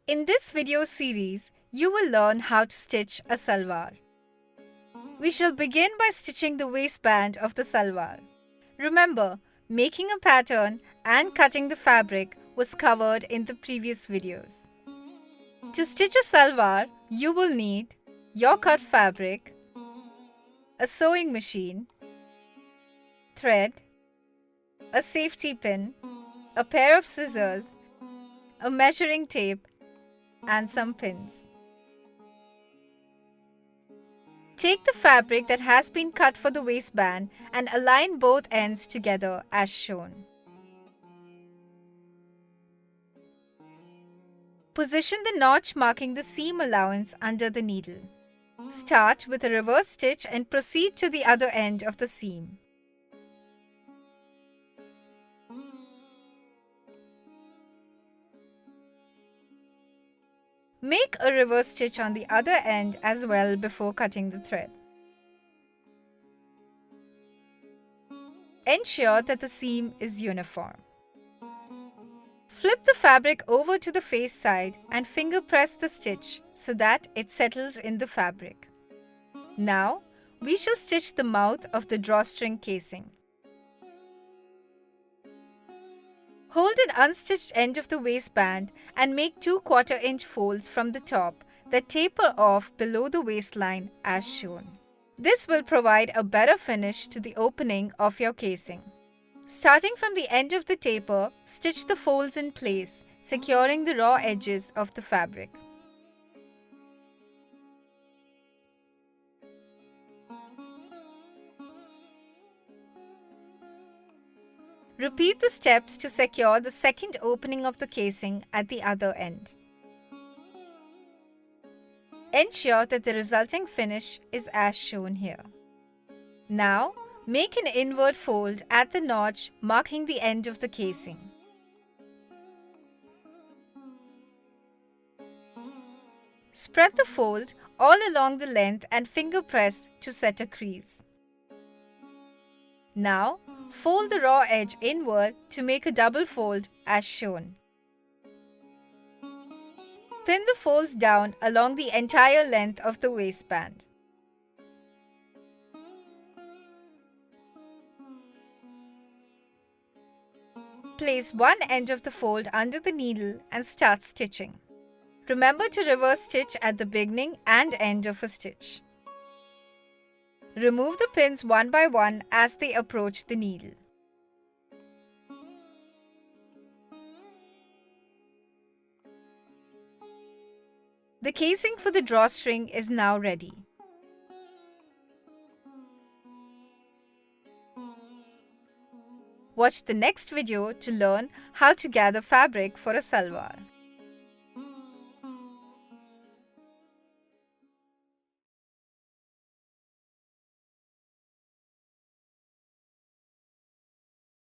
In this video series, you will learn how to stitch a salwar. We shall begin by stitching the waistband of the salwar. Remember, making a pattern and cutting the fabric was covered in the previous videos. To stitch a salwar, you will need your cut fabric, a sewing machine, thread, a safety pin, a pair of scissors, a measuring tape, and some pins. Take the fabric that has been cut for the waistband and align both ends together as shown. Position the notch marking the seam allowance under the needle. Start with a reverse stitch and proceed to the other end of the seam. Make a reverse stitch on the other end as well before cutting the thread. Ensure that the seam is uniform. Flip the fabric over to the face side and finger press the stitch so that it settles in the fabric. Now, we shall stitch the mouth of the drawstring casing. Hold an unstitched end of the waistband and make 2 1/4-inch folds from the top that taper off below the waistline as shown. This will provide a better finish to the opening of your casing. Starting from the end of the taper, stitch the folds in place, securing the raw edges of the fabric. Repeat the steps to secure the second opening of the casing at the other end. Ensure that the resulting finish is as shown here. Now, make an inward fold at the notch marking the end of the casing. Spread the fold all along the length and finger press to set a crease. Now, fold the raw edge inward to make a double fold as shown. Pin the folds down along the entire length of the waistband. Place one end of the fold under the needle and start stitching. Remember to reverse stitch at the beginning and end of a stitch. Remove the pins one by one as they approach the needle. The casing for the drawstring is now ready. Watch the next video to learn how to gather fabric for a salwar.